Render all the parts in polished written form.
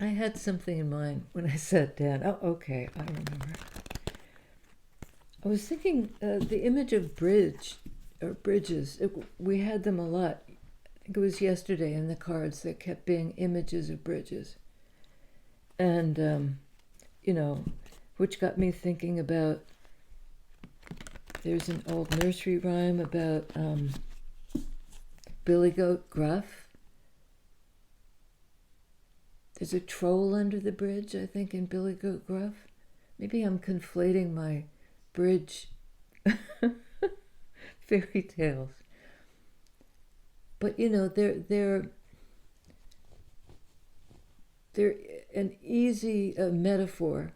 I had something in mind when I sat down. Oh, okay, I remember. I was thinking the image of bridge or bridges. We had them a lot. I think it was yesterday in the cards that kept being images of bridges, and you know, which got me thinking about. There's an old nursery rhyme about Billy Goat Gruff. There's a troll under the bridge, I think, in Billy Goat Gruff. Maybe I'm conflating my bridge fairy tales. But they're an easy metaphor,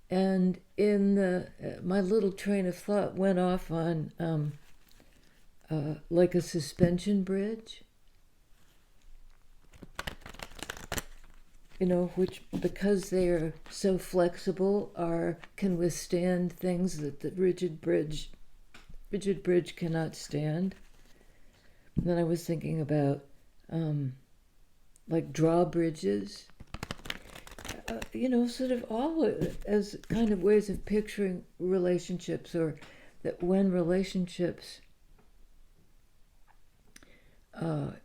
and in my little train of thought went off on like a suspension bridge, which because they are so flexible can withstand things that the rigid bridge cannot stand. And then I was thinking about like drawbridges, sort of all as kind of ways of picturing relationships, or that when relationships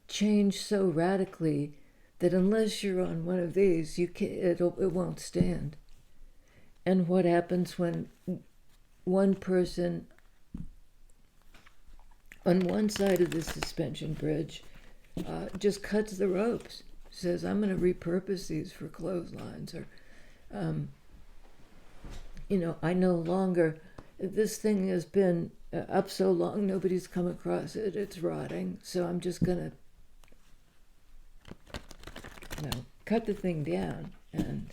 change so radically that unless you're on one of these, it won't stand. And what happens when one person on one side of the suspension bridge just cuts the ropes, says, I'm going to repurpose these for clotheslines, or, I no longer, this thing has been up so long, nobody's come across it, it's rotting, so I'm just going to, cut the thing down. And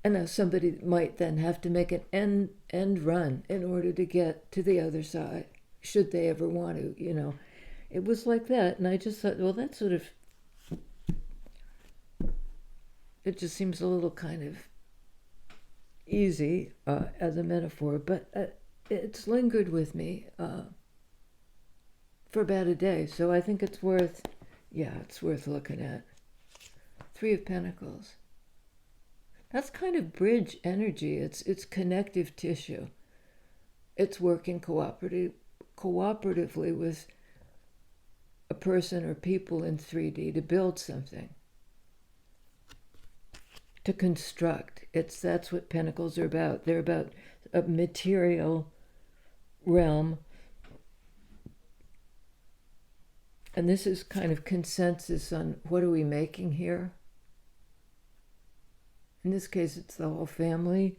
now somebody might then have to make an end run in order to get to the other side, should they ever want to. It was like that, and I just thought, well, that sort of, it just seems a little kind of easy as a metaphor, but it's lingered with me for about a day, so I think it's worth looking at. Three of Pentacles. That's kind of bridge energy. It's connective tissue. It's working cooperatively with a person or people in 3D to build something, to construct. That's what Pentacles are about. They're about a material realm. And this is kind of consensus on what are we making here. In this case, it's the whole family,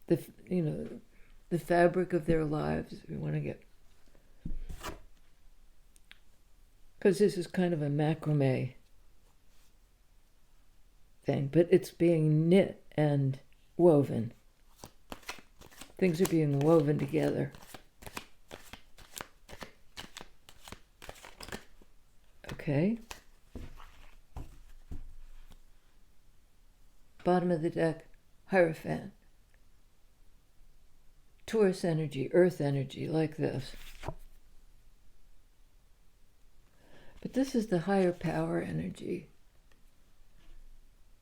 the fabric of their lives. We want to get, because this is kind of a macrame thing, but it's being knit and woven. Things are being woven together. Okay. Bottom of the deck, Hierophant. Taurus energy, earth energy, like this. But this is the higher power energy.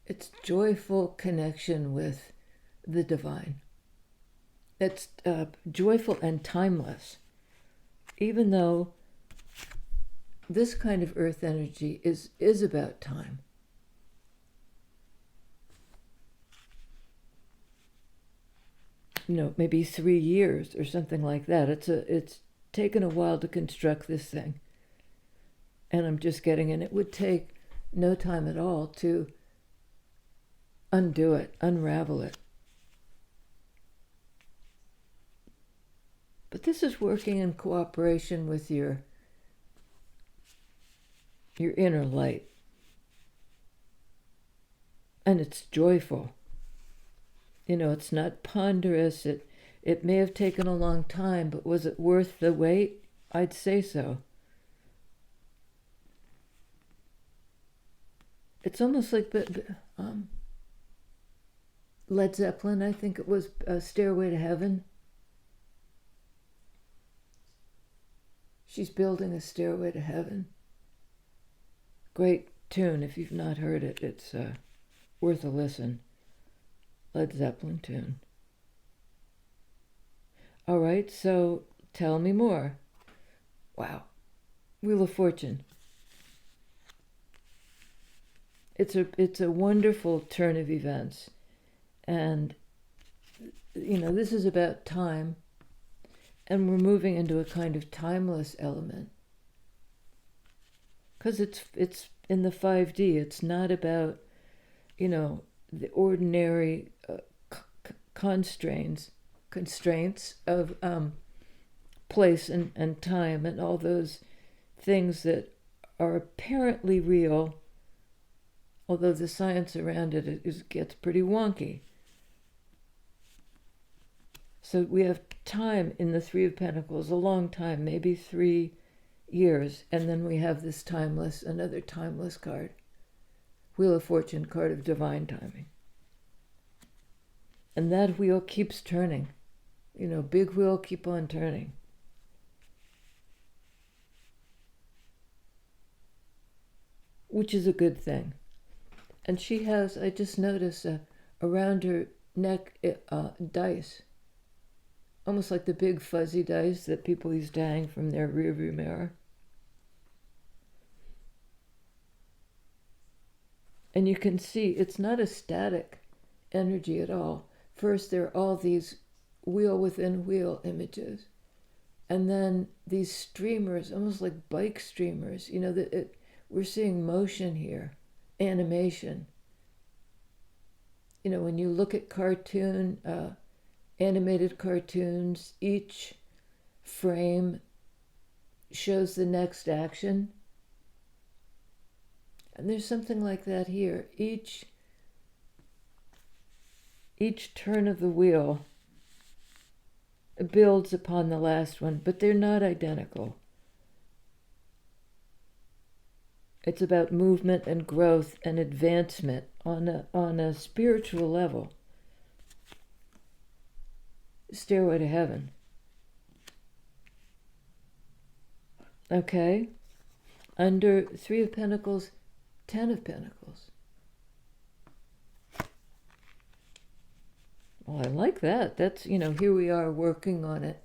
It's joyful connection with the divine. It's joyful and timeless. Even though this kind of earth energy is about time. Maybe 3 years or something like that. It's taken a while to construct this thing. And I'm just getting, and it would take no time at all to undo it, unravel it. But this is working in cooperation with your inner light. And it's joyful. It's not ponderous. It may have taken a long time, but was it worth the wait? I'd say so. It's almost like Led Zeppelin, I think it was Stairway to Heaven. She's building a stairway to heaven. Great tune. If you've not heard it, it's worth a listen. Led Zeppelin tune. All right, so tell me more. Wow. Wheel of Fortune. It's a wonderful turn of events. And, this is about time. And we're moving into a kind of timeless element. Because it's in the 5D. It's not about, the ordinary constraints of place and time and all those things that are apparently real, although the science around it gets pretty wonky. So we have time in the Three of Pentacles, a long time, maybe 3 years, and then we have this another timeless card. Wheel of Fortune, card of divine timing. And that wheel keeps turning. Big wheel, keep on turning. Which is a good thing. And she has, I just noticed, around her neck, dice. Almost like the big fuzzy dice that people used to hang from their rearview mirror. And you can see it's not a static energy at all. First, there are all these wheel within wheel images. And then these streamers, almost like bike streamers, we're seeing motion here, animation. When you look at animated cartoons, each frame shows the next action. And there's something like that here. Each turn of the wheel builds upon the last one, but they're not identical. It's about movement and growth and advancement on a spiritual level. Stairway to Heaven. Okay. Under Three of Pentacles, 10 of Pentacles. Well, I like that. That's, here we are working on it.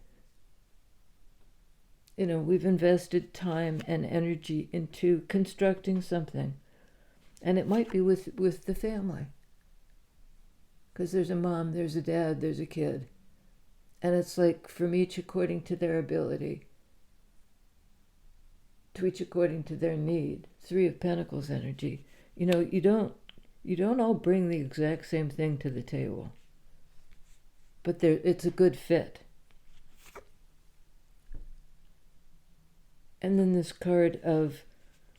We've invested time and energy into constructing something. And it might be with the family. Because there's a mom, there's a dad, there's a kid. And it's like from each according to their ability. To each according to their need. Three of Pentacles energy. You don't all bring the exact same thing to the table. But it's a good fit. And then this card of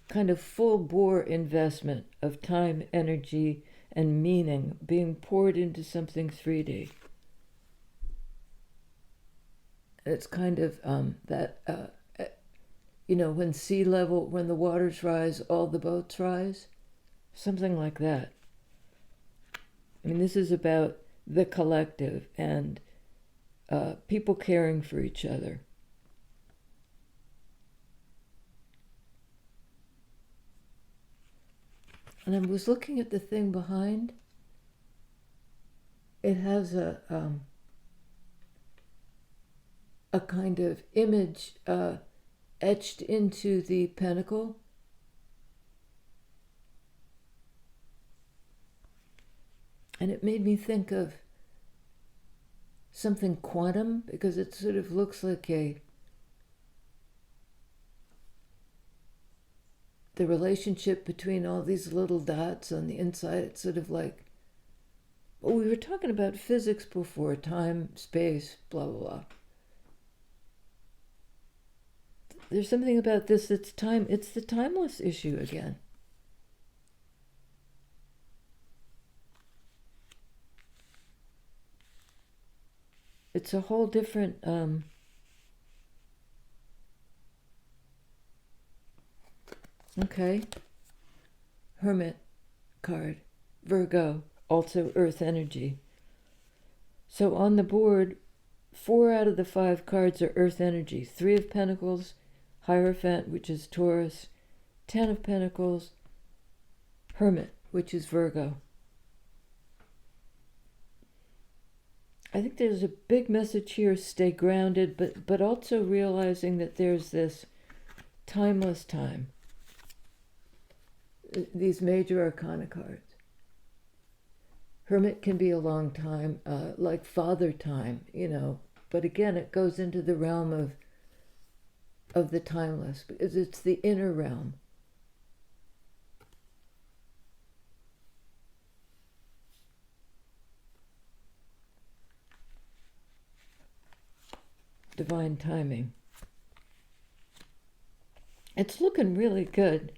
kind of full-bore investment of time, energy, and meaning being poured into something 3D. It's kind of when sea level, when the waters rise, all the boats rise. Something like that. This is about the collective and people caring for each other. And I was looking at the thing behind. It has a kind of image etched into the pentacle. And it made me think of something quantum, because it sort of looks like the relationship between all these little dots on the inside. It's sort of like, well, we were talking about physics before, time, space, blah, blah, blah. There's something about this that's time. It's the timeless issue again. It's a whole different okay. Hermit card. Virgo, also earth energy. So on the board, 4 out of the 5 cards are earth energy. 3 of Pentacles, Hierophant, which is Taurus, 10 of Pentacles, Hermit, which is Virgo. I think there's a big message here, stay grounded, but also realizing that there's this timeless time. These major arcana cards. Hermit can be a long time, like father time, but again, it goes into the realm of the timeless, because it's the inner realm. Divine timing. It's looking really good.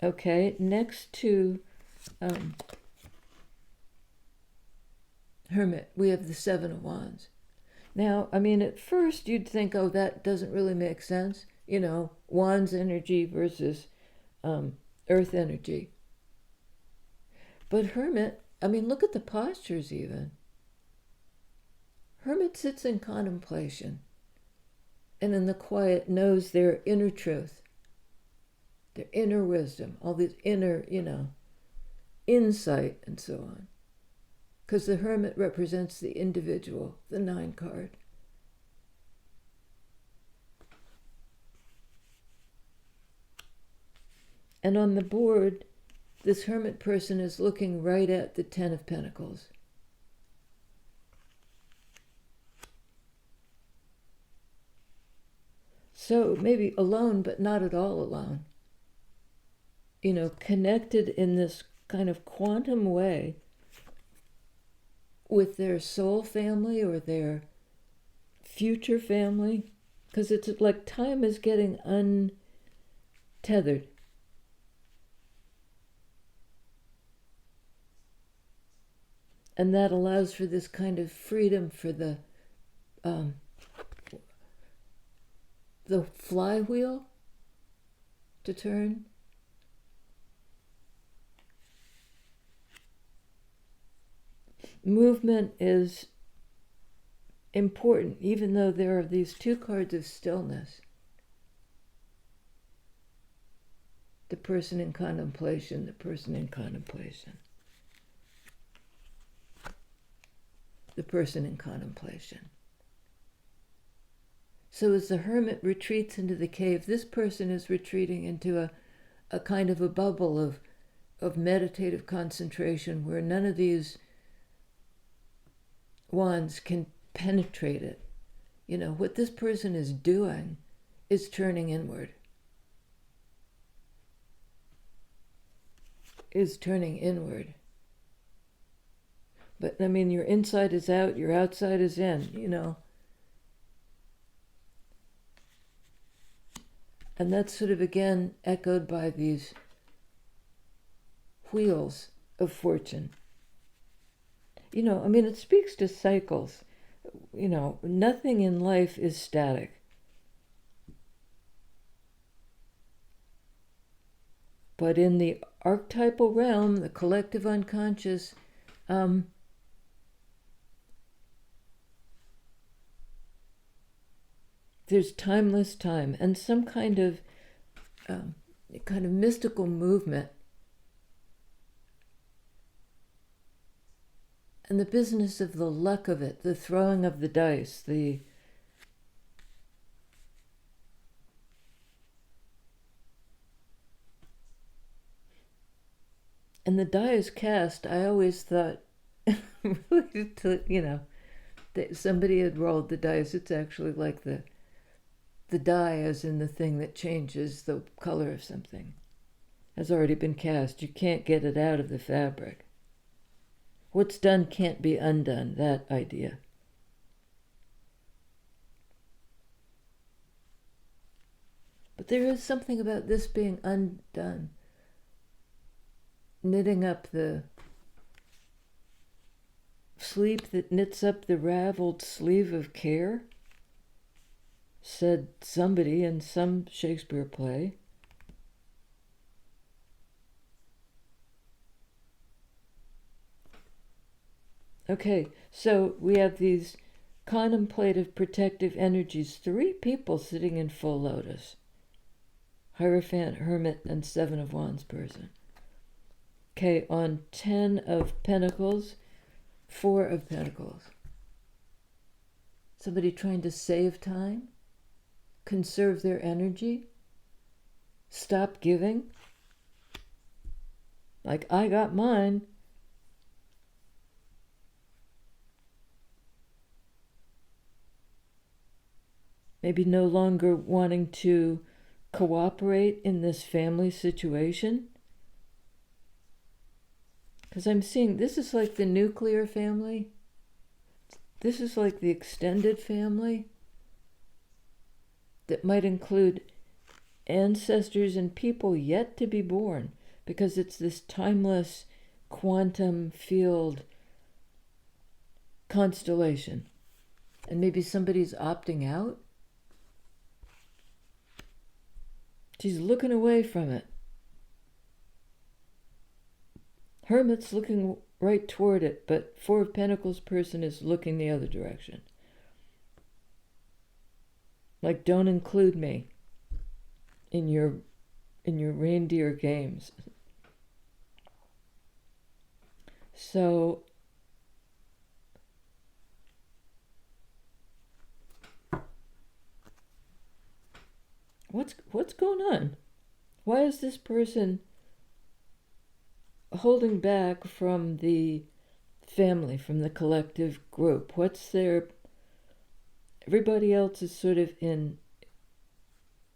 Okay, next to Hermit, we have the Seven of Wands. Now, at first you'd think, oh, that doesn't really make sense. Wands energy versus earth energy. But Hermit, look at the postures even. Hermit sits in contemplation and in the quiet knows their inner truth, their inner wisdom, all this inner, insight and so on. Because the Hermit represents the individual, the 9 card. And on the board, this Hermit person is looking right at the 10 of Pentacles. So maybe alone, but not at all alone. Connected in this kind of quantum way with their soul family or their future family. Because it's like time is getting untethered. And that allows for this kind of freedom for the flywheel to turn. Movement is important, even though there are these 2 cards of stillness. The person in contemplation, the person in contemplation. The person in contemplation. So as the Hermit retreats into the cave, this person is retreating into a kind of a bubble of meditative concentration where none of these wands can penetrate it. What this person is doing is turning inward. But your inside is out, your outside is in, And that's sort of again echoed by these wheels of fortune. It speaks to cycles. Nothing in life is static. But in the archetypal realm, the collective unconscious, there's timeless time and some kind of mystical movement. And the business of the luck of it, the throwing of the dice, and the die is cast. I always thought, really, that somebody had rolled the dice. It's actually like the die, as in the thing that changes the color of something, has already been cast. You can't get it out of the fabric. What's done can't be undone, that idea. But there is something about this being undone. Knitting up the sleep that knits up the raveled sleeve of care, said somebody in some Shakespeare play. Okay, so we have these contemplative, protective energies. 3 people sitting in full lotus. Hierophant, Hermit, and 7 of Wands person. Okay, on 10 of Pentacles, 4 of Pentacles. Somebody trying to save time, conserve their energy, stop giving. Like, I got mine. Maybe no longer wanting to cooperate in this family situation. Because I'm seeing this is like the nuclear family. This is like the extended family that might include ancestors and people yet to be born, because it's this timeless quantum field constellation. And maybe somebody's opting out. She's looking away from it. Hermit's looking right toward it, but 4 of Pentacles person is looking the other direction. Like, don't include me in your reindeer games. So what's going on? Why is this person holding back from the family, from the collective group? What's their... Everybody else is sort of in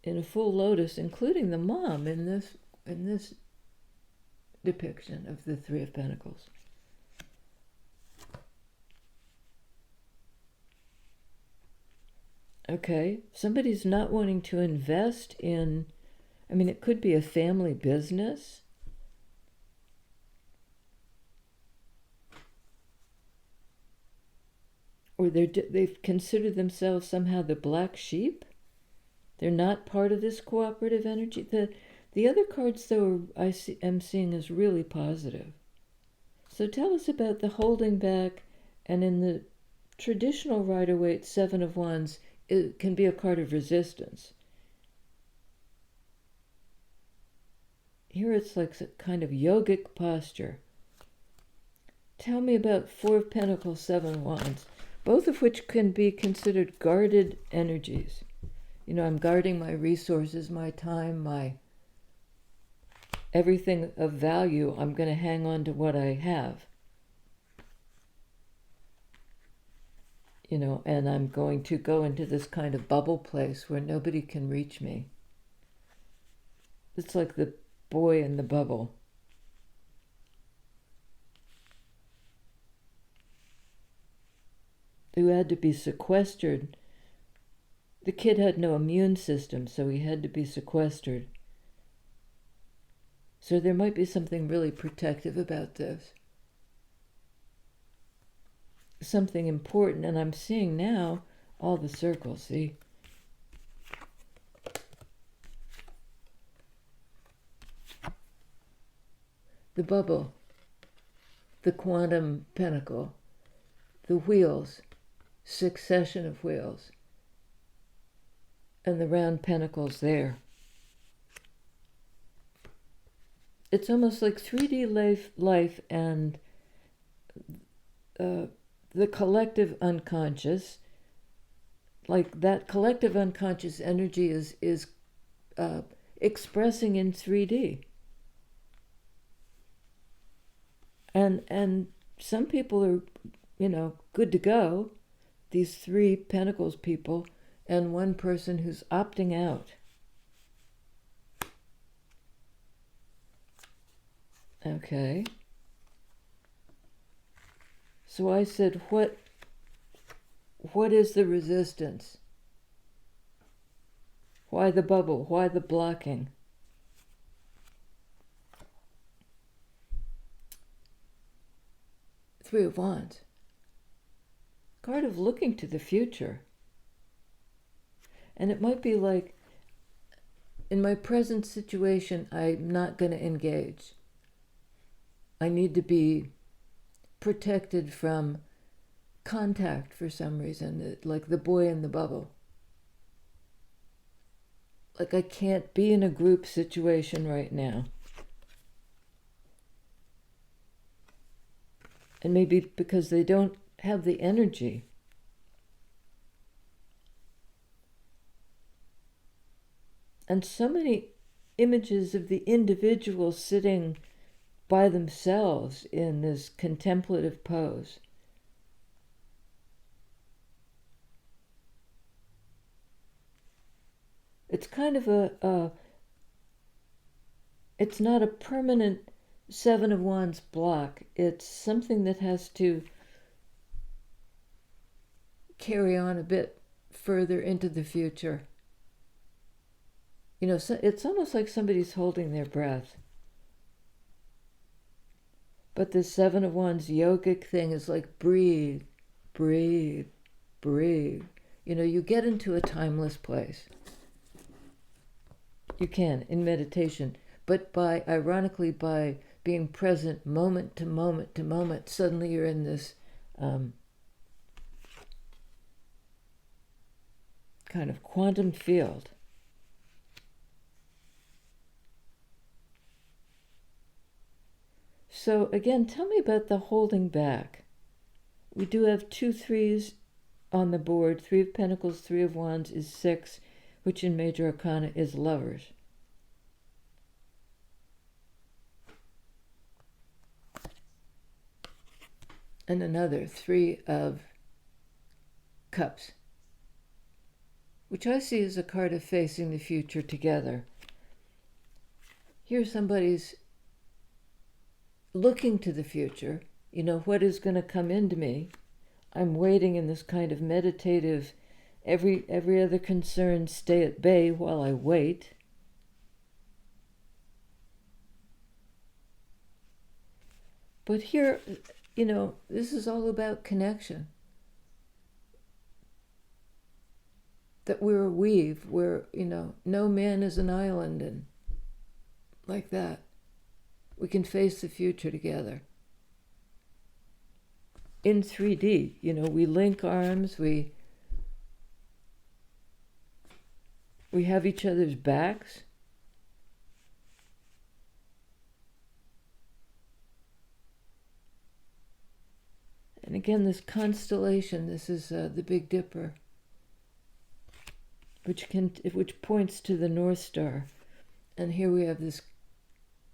a full lotus, including the mom in this depiction of the 3 of Pentacles. Okay, somebody's not wanting to invest in, I mean, it could be a family business. Or they've considered themselves somehow the black sheep. They're not part of this cooperative energy. The other cards, though, I'm seeing as really positive. So tell us about the holding back, and in the traditional Rider-Waite 7 of Wands, it can be a card of resistance. Here it's like a kind of yogic posture. Tell me about 4 of Pentacles, 7 of Wands, both of which can be considered guarded energies. You know, I'm guarding my resources, my time, my everything of value. I'm going to hang on to what I have. You know, and I'm going to go into this kind of bubble place where nobody can reach me. It's like the boy in the bubble. Who had to be sequestered. The kid had no immune system, so he had to be sequestered. So there might be something really protective about this. Something important, and I'm seeing now all the circles, see? The bubble, the quantum pentacle, the wheels, succession of wheels, and the round pentacles there. It's almost like 3D life and the collective unconscious. Like that collective unconscious energy is expressing in 3D. And some people are, you know, good to go. These 3 Pentacles people, and one person who's opting out. Okay. So I said, what is the resistance? Why the bubble? Why the blocking? Three of Wands. Card of looking to the future. And it might be like, in my present situation, I'm not going to engage. I need to be protected from contact for some reason, like the boy in the bubble. Like I can't be in a group situation right now. And maybe because they don't have the energy. And so many images of the individual sitting by themselves in this contemplative pose. It's kind of it's not a permanent Seven of Wands block. It's something that has to carry on a bit further into the future. You know, so it's almost like somebody's holding their breath. But the Seven of Wands yogic thing is like breathe, breathe, breathe. You know, you get into a timeless place. You can in meditation, but ironically, by being present moment to moment to moment, suddenly you're in this kind of quantum field. So again, tell me about the holding back. We do have 2 3s on the board. 3 of Pentacles, 3 of Wands is 6, which in Major Arcana is Lovers. And another 3 of Cups, which I see as a card of facing the future together. Here somebody's looking to the future. You know, what is going to come into me? I'm waiting in this kind of meditative, every other concern stay at bay while I wait. But here, you know, this is all about connection. That we're a weave, we're, you know, no man is an island, and like that. We can face the future together. In 3D, you know, we link arms, we have each other's backs. And again, this constellation, this is the Big Dipper, which points to the North Star. And here we have this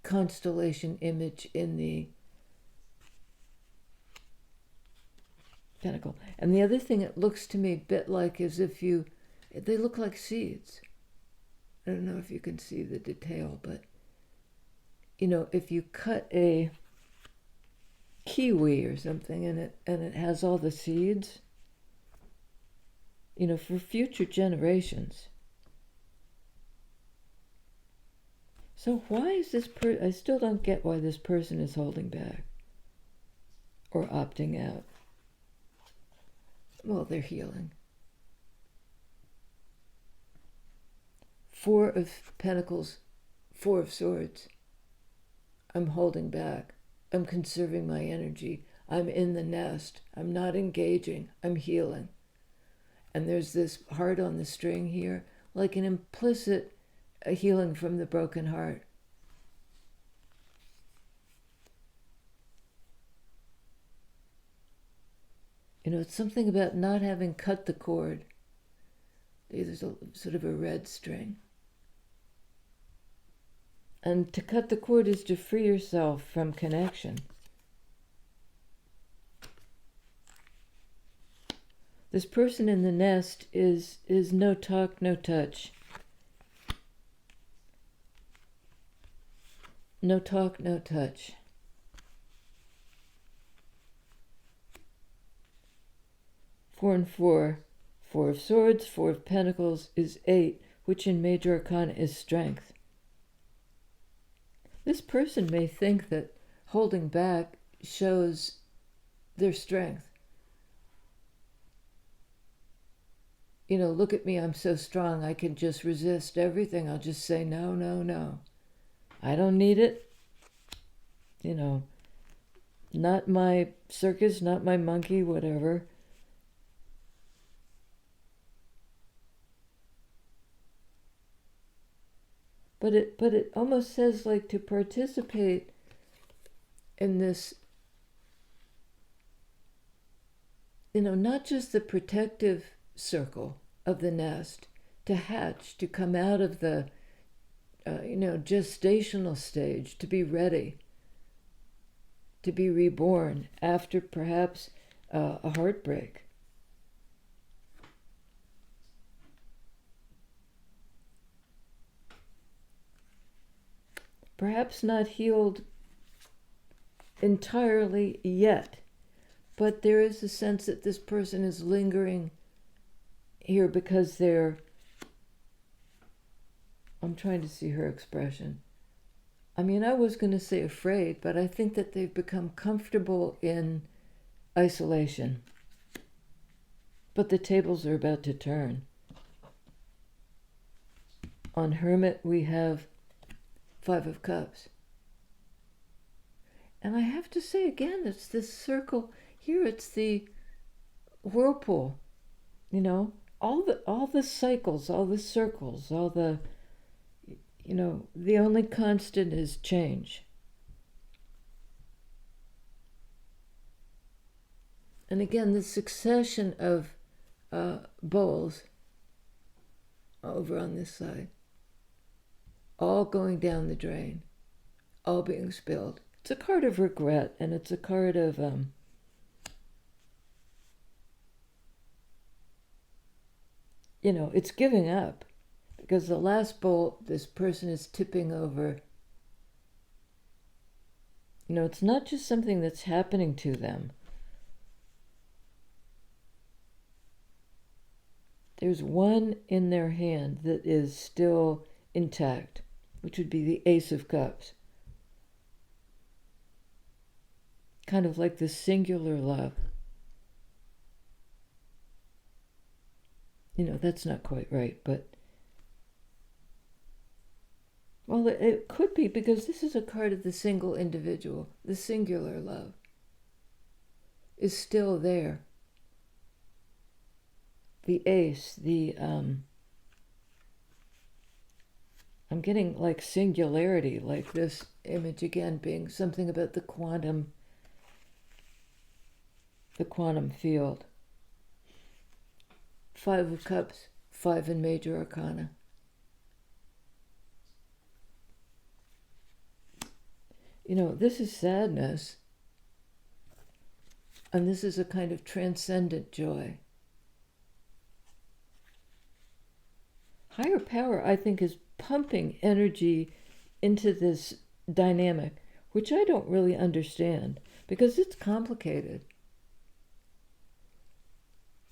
constellation image in the pentacle. And the other thing it looks to me a bit like as if they look like seeds. I don't know if you can see the detail, but you know, if you cut a kiwi or something and it has all the seeds, you know, for future generations. So why is this I still don't get why this person is holding back or opting out. Well, they're healing. 4 of Pentacles, 4 of Swords. I'm holding back. I'm conserving my energy. I'm in the nest. I'm not engaging. I'm healing. And there's this heart on the string here, like an implicit healing from the broken heart. You know, it's something about not having cut the cord. There's a sort of a red string. And to cut the cord is to free yourself from connection. This person in the nest is no talk, no touch. No talk, no touch. Four and 4. 4 of Swords, 4 of Pentacles is 8, which in Major Arcana is Strength. This person may think that holding back shows their strength. You know, look at me, I'm so strong, I can just resist everything. I'll just say, no, no, no. I don't need it. You know, not my circus, not my monkey, whatever. But it almost says like to participate in this not just the protective circle of the nest, to hatch, to come out of the, gestational stage, to be ready, to be reborn after perhaps a heartbreak. Perhaps not healed entirely yet, but there is a sense that this person is lingering here because I'm trying to see her expression. I mean, I was going to say afraid, but I think that they've become comfortable in isolation. But the tables are about to turn. On Hermit, we have 5 of Cups. And I have to say again, it's this circle. Here it's the whirlpool. All the cycles, all the circles, all the, the only constant is change. And again, the succession of bowls over on this side, all going down the drain, all being spilled. It's a card of regret, and it's a card of it's giving up, because the last bowl, this person is tipping over. It's not just something that's happening to them. There's one in their hand that is still intact, which would be the Ace of Cups. Kind of like the singular love. That's not quite right, but... Well, it could be, because this is a card of the single individual. The singular love is still there. The Ace, I'm getting like singularity, like this image again being something about the quantum field. 5 of Cups, 5 in Major Arcana. This is sadness, and this is a kind of transcendent joy. Higher power, I think, is pumping energy into this dynamic, which I don't really understand, because it's complicated.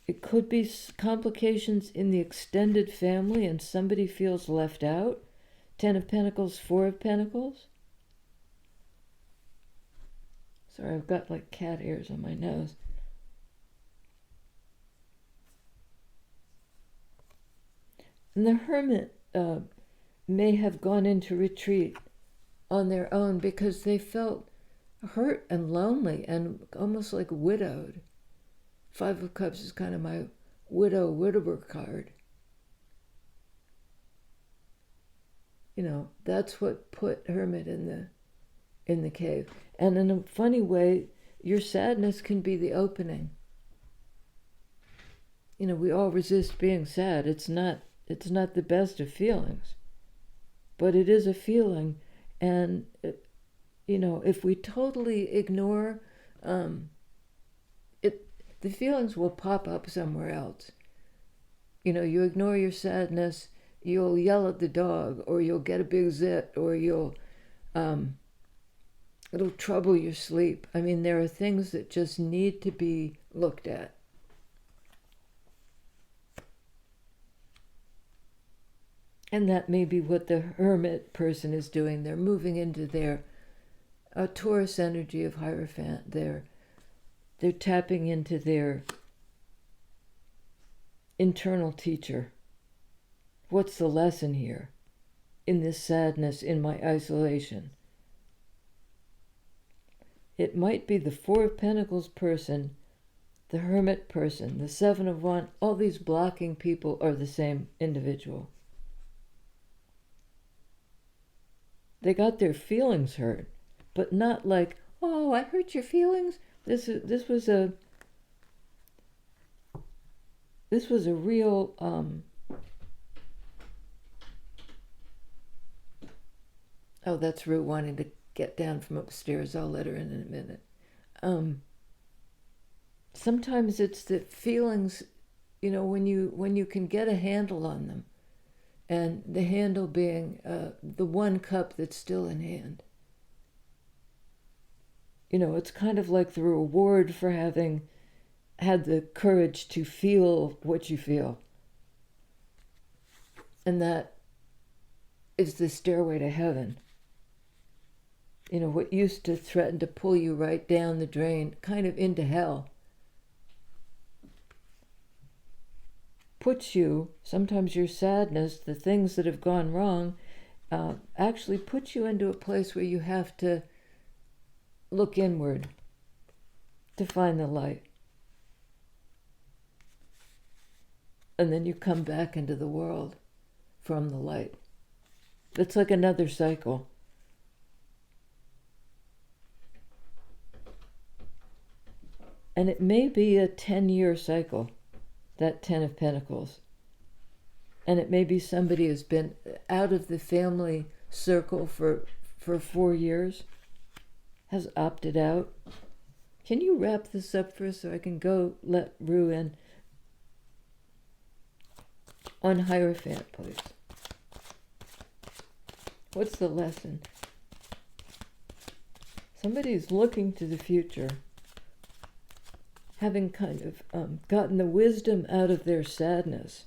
It could be complications in the extended family and somebody feels left out. 10 of Pentacles, 4 of Pentacles. Sorry, I've got like cat ears on my nose. And the Hermit may have gone into retreat on their own because they felt hurt and lonely and almost like widowed. 5 of Cups is kind of my widower card. That's what put Hermit in the cave. And in a funny way, your sadness can be the opening. We all resist being sad. It's not the best of feelings, but it is a feeling. And if we totally ignore it, the feelings will pop up somewhere else. You ignore your sadness, you'll yell at the dog, or you'll get a big zit, or you'll it'll trouble your sleep. I mean, there are things that just need to be looked at. And that may be what the Hermit person is doing. They're moving into their Taurus energy of Hierophant. They're tapping into their internal teacher. What's the lesson here in this sadness, in my isolation? It might be the 4 of Pentacles person, the Hermit person, the 7 of Wands. All these blocking people are the same individual. They got their feelings hurt, but not like, oh, I hurt your feelings. This was this was a real oh, that's Rue wanting to get down from upstairs. I'll let her in a minute. Sometimes it's the feelings, when you can get a handle on them, and the handle being the one cup that's still in hand. It's kind of like the reward for having had the courage to feel what you feel. And that is the stairway to heaven. What used to threaten to pull you right down the drain, kind of into hell, puts you, sometimes your sadness, the things that have gone wrong, actually puts you into a place where you have to look inward to find the light. And then you come back into the world from the light. It's like another cycle. And it may be a 10-year cycle, that 10 of Pentacles. And it may be somebody who's been out of the family circle for 4 years, has opted out. Can you wrap this up for us so I can go let Rue in? On Hierophant, please. What's the lesson? Somebody's looking to the future, having kind of gotten the wisdom out of their sadness.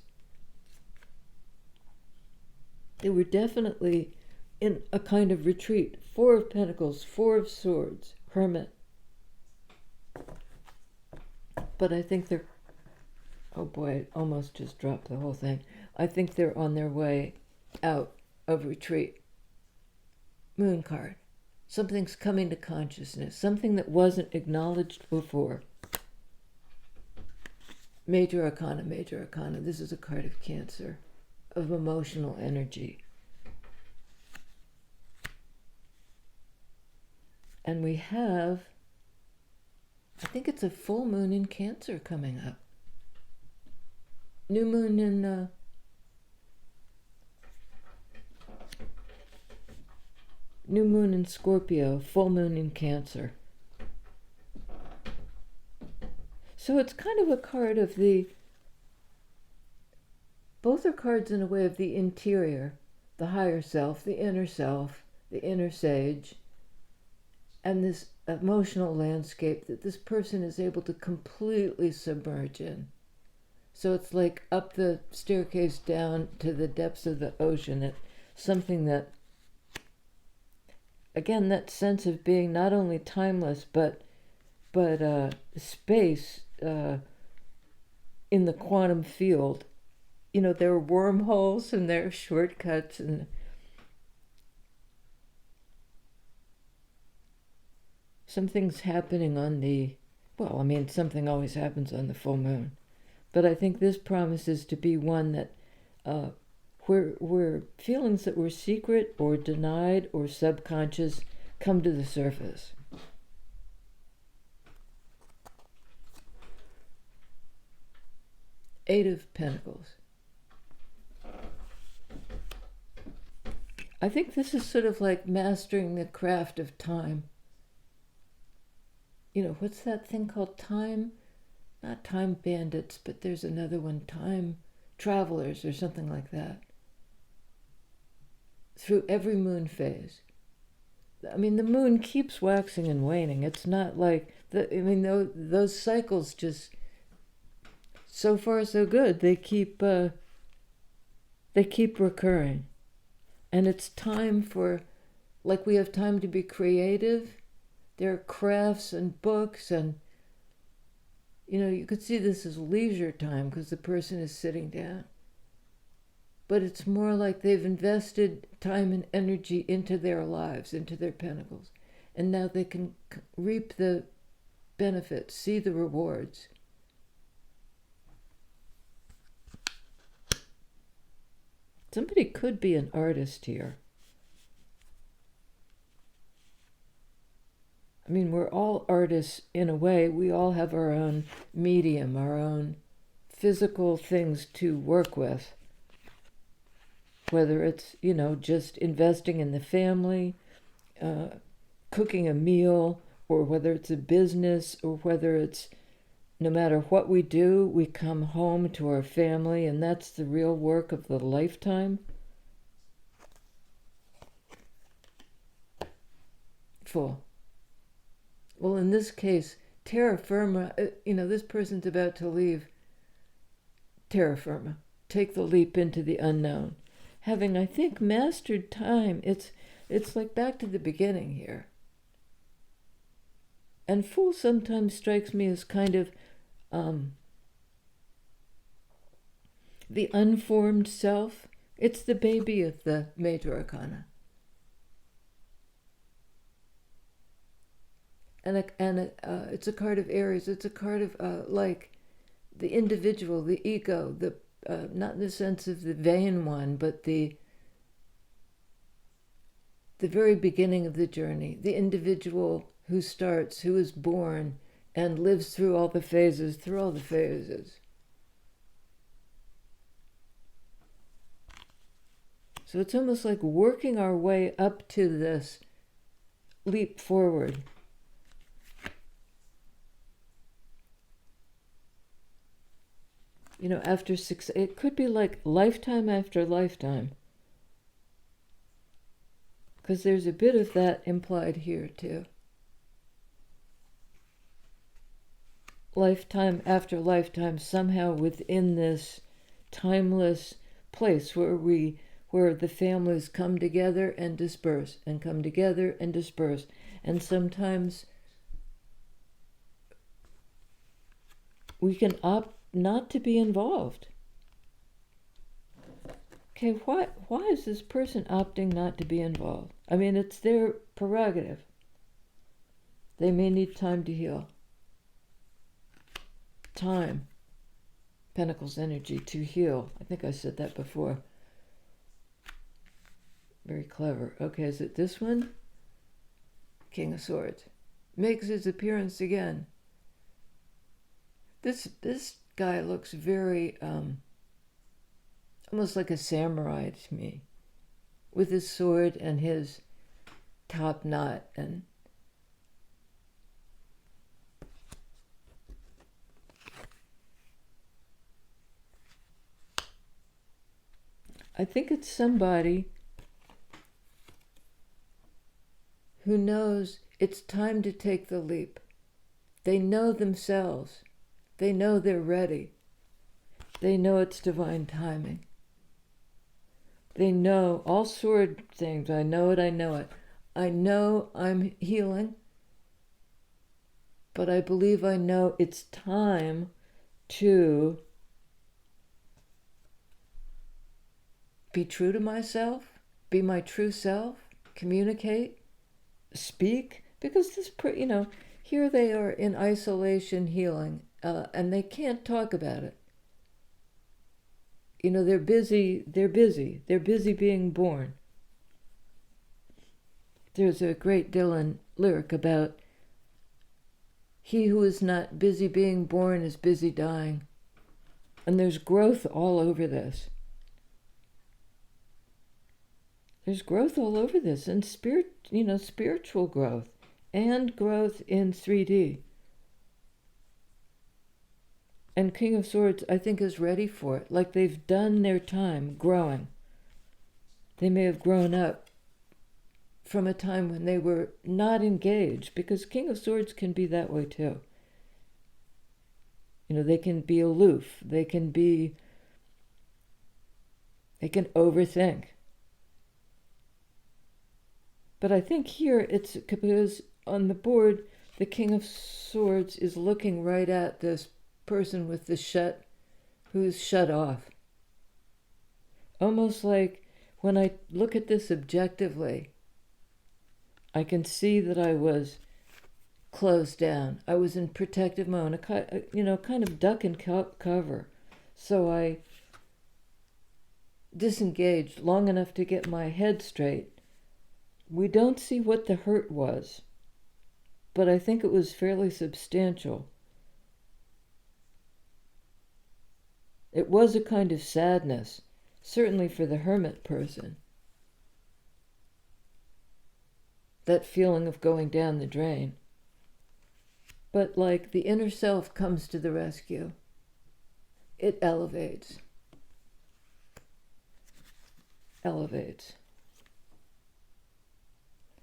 They were definitely in a kind of retreat. 4 of Pentacles, 4 of Swords, Hermit. But I think they're, oh boy, I almost just dropped the whole thing. I think they're on their way out of retreat. Moon card. Something's coming to consciousness. Something that wasn't acknowledged before. Major Arcana, Major Arcana. This is a card of Cancer, of emotional energy. And we have, I think it's a full moon in Cancer coming up. New moon in new moon in Scorpio, full moon in Cancer. So it's kind of a card of both are cards in a way of the interior, the higher self, the inner sage, and this emotional landscape that this person is able to completely submerge in. So it's like up the staircase down to the depths of the ocean. It's something that, again, that sense of being not only timeless, but space in the quantum field. There are wormholes and there are shortcuts, and something's happening on something always happens on the full moon. But I think this promises to be one that where feelings that were secret or denied or subconscious come to the surface. Eight of Pentacles. I think this is sort of like mastering the craft of time. What's that thing called? Time? Not time bandits, but there's another one, time travelers or something like that. Through every moon phase. The moon keeps waxing and waning. It's not like, those cycles just, so far so good. They keep recurring. And it's time for, like we have time to be creative. There are crafts and books and, you could see this as leisure time because the person is sitting down. But it's more like they've invested time and energy into their lives, into their pentacles. And now they can reap the benefits, see the rewards. Somebody could be an artist here. We're all artists in a way. We all have our own medium, our own physical things to work with, whether it's, just investing in the family, cooking a meal, or whether it's a business, or whether it's, no matter what we do, we come home to our family, and that's the real work of the lifetime. Full. Well, in this case, terra firma, this person's about to leave terra firma, take the leap into the unknown. Having, I think, mastered time, it's like back to the beginning here. And Fool sometimes strikes me as kind of the unformed self. It's the baby of the major arcana. And it's a card of Aries. It's a card of like the individual, the ego, the not in the sense of the vain one, but the very beginning of the journey, the individual who starts, who is born, and lives through all the phases, So it's almost like working our way up to this leap forward. After 6, it could be like lifetime after lifetime. Because there's a bit of that implied here too. Lifetime after lifetime, somehow within this timeless place where the families come together and disperse, and come together and disperse. And sometimes we can opt not to be involved. Okay, why is this person opting not to be involved? I mean, it's their prerogative. They may need time to heal. Time. Pentacles energy to heal. I think I said that before. Very clever. Okay, is it this one? King of Swords. Makes his appearance again. This guy looks very almost like a samurai to me, with his sword and his top knot. And I think it's somebody who knows it's time to take the leap. They know themselves. They know they're ready. They know it's divine timing. They know all sword things. I know it. I know I'm healing, but I believe I know it's time to be true to myself, be my true self, communicate, speak, because here they are in isolation healing, and they can't talk about it. They're busy being born. There's a great Dylan lyric about he who is not busy being born is busy dying. And there's growth all over this. There's growth all over this, and spiritual growth and growth in 3D. And King of Swords, I think, is ready for it. Like they've done their time growing. They may have grown up from a time when they were not engaged, because King of Swords can be that way too. They can be aloof. They can overthink. But I think here it's because on the board, the King of Swords is looking right at this person with who's shut off. Almost like when I look at this objectively, I can see that I was closed down. I was in protective mode, kind of duck and cover. So I disengaged long enough to get my head straight. We don't see what the hurt was, but I think it was fairly substantial. It was a kind of sadness, certainly for the hermit person. That feeling of going down the drain. But like the inner self comes to the rescue. It elevates. Elevates.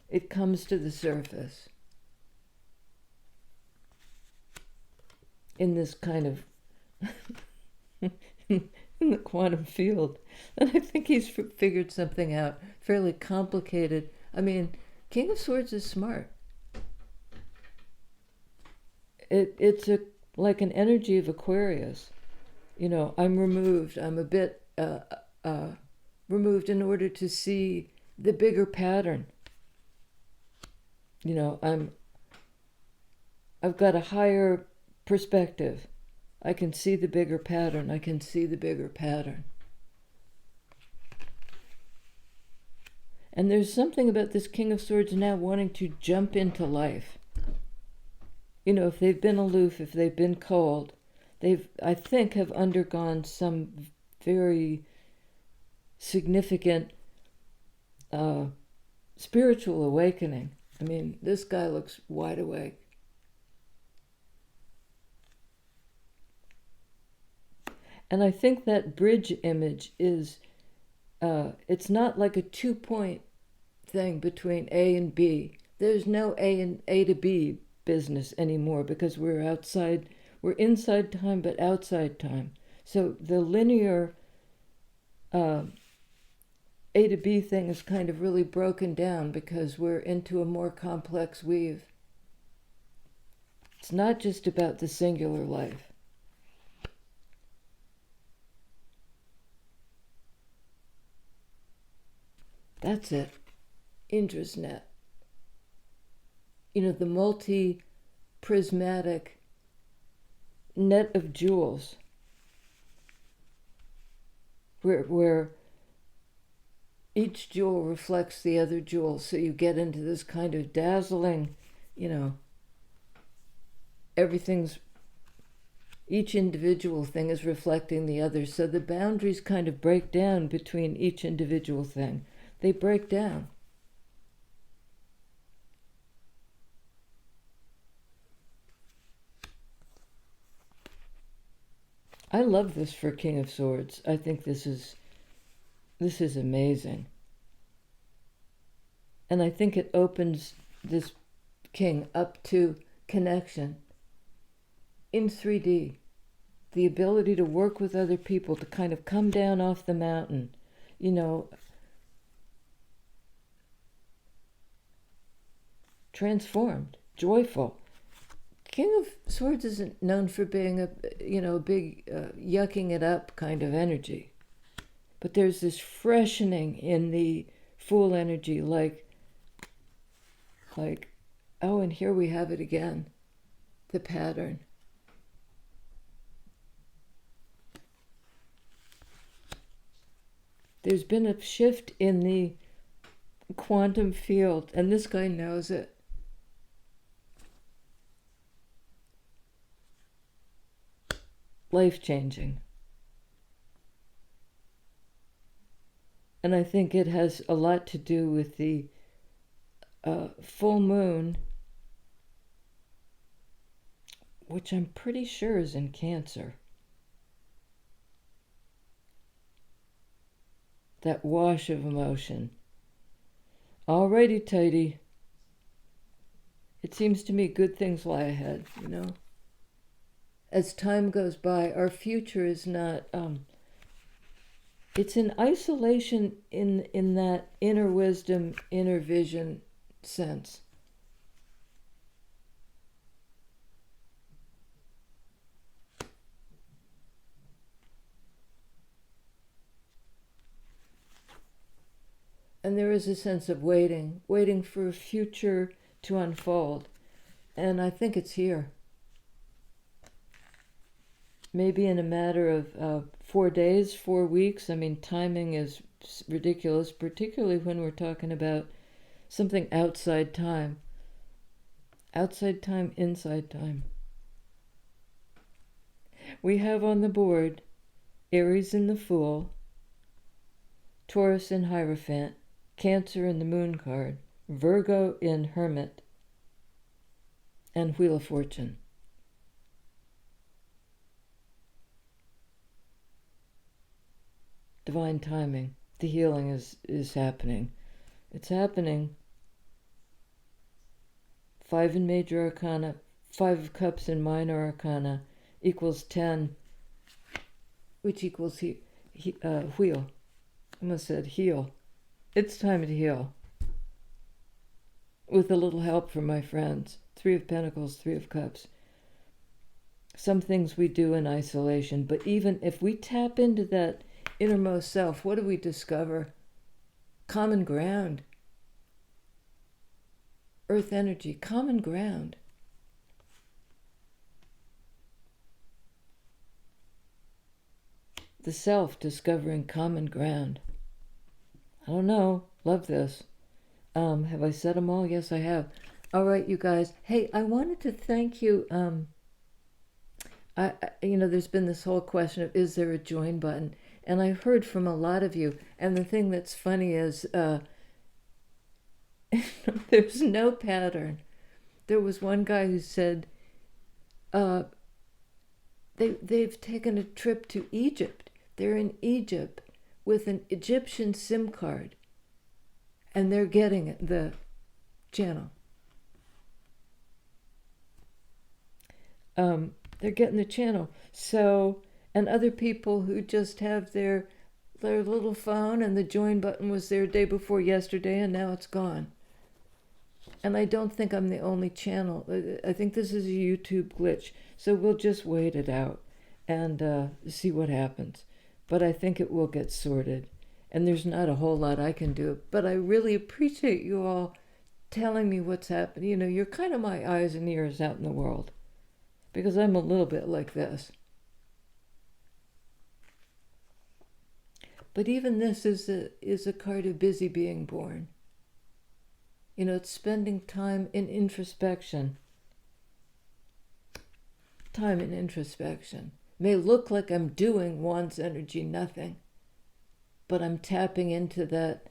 It comes to the surface. In this kind of in the quantum field. And I think he's figured something out, fairly complicated. I mean, King of Swords is smart. It's like an energy of Aquarius. You know, I'm removed. I'm a bit removed in order to see the bigger pattern. You know, I've got a higher perspective. I can see the bigger pattern. I can see the bigger pattern. And there's something about this King of Swords now wanting to jump into life. You know, if they've been aloof, if they've been cold, I think, have undergone some very significant spiritual awakening. I mean, this guy looks wide awake. And I think that bridge image is, it's not like a 2-point thing between A and B. There's no A to B business anymore because we're inside time but outside time. So the linear A to B thing is kind of really broken down because we're into a more complex weave. It's not just about the singular life. That's it. Indra's net. You know, the multi-prismatic net of jewels where each jewel reflects the other jewel, so you get into this kind of dazzling, you know, each individual thing is reflecting the other, so the boundaries kind of break down between each individual thing. They break down. I love this for King of Swords. I think this is amazing. And I think it opens this king up to connection in 3D. The ability to work with other people, to kind of come down off the mountain, you know, transformed, joyful. King of Swords isn't known for being a big yucking it up kind of energy. But there's this freshening in the Fool energy, like, oh, and here we have it again, the pattern. There's been a shift in the quantum field, and this guy knows it. Life-changing. And I think it has a lot to do with the full moon, which I'm pretty sure is in Cancer. That wash of emotion. Alrighty, tighty. It seems to me good things lie ahead, you know. As time goes by, our future is not, it's in isolation in that inner wisdom, inner vision sense. And there is a sense of waiting for a future to unfold. And I think it's here. Maybe in a matter of 4 days, 4 weeks. I mean, timing is ridiculous, particularly when we're talking about something outside time. Outside time, inside time. We have on the board Aries in the Fool, Taurus in Hierophant, Cancer in the Moon card, Virgo in Hermit, and Wheel of Fortune. Divine timing. The healing is happening. It's happening. 5 in Major Arcana, 5 of Cups in Minor Arcana equals 10, which equals wheel. I almost said heal. It's time to heal. With a little help from my friends. 3 of Pentacles, 3 of Cups. Some things we do in isolation, but even if we tap into that innermost self, what do we discover? Common ground. Earth energy, common ground. The self discovering common ground. I don't know. Love this. Have I said them all? Yes, I have. All right, you guys. Hey, I wanted to thank you. There's been this whole question of, is there a join button? And I've heard from a lot of you. And the thing that's funny is there's no pattern. There was one guy who said they've taken a trip to Egypt. They're in Egypt with an Egyptian SIM card. And they're getting the channel. They're getting the channel. So, and other people who just have their little phone and the join button was there day before yesterday and now it's gone. And I don't think I'm the only channel. I think this is a YouTube glitch. So we'll just wait it out and see what happens. But I think it will get sorted. And there's not a whole lot I can do. But I really appreciate you all telling me what's happening. You know, you're kind of my eyes and ears out in the world. Because I'm a little bit like this. But even this is a card of busy being born. You know, it's spending time in introspection. Time in introspection. May look like I'm doing Wands energy, nothing. But I'm tapping into that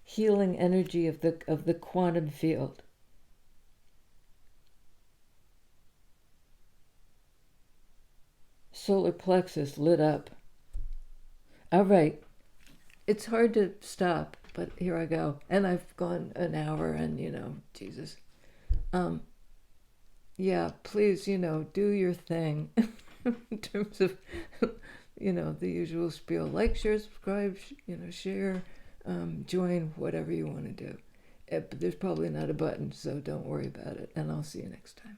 healing energy of the quantum field. Solar plexus lit up. All right. It's hard to stop, but here I go. And I've gone an hour and, Jesus. Yeah, please, do your thing in terms of, the usual spiel. Like, share, subscribe, share, join, whatever you want to do. But there's probably not a button, so don't worry about it. And I'll see you next time.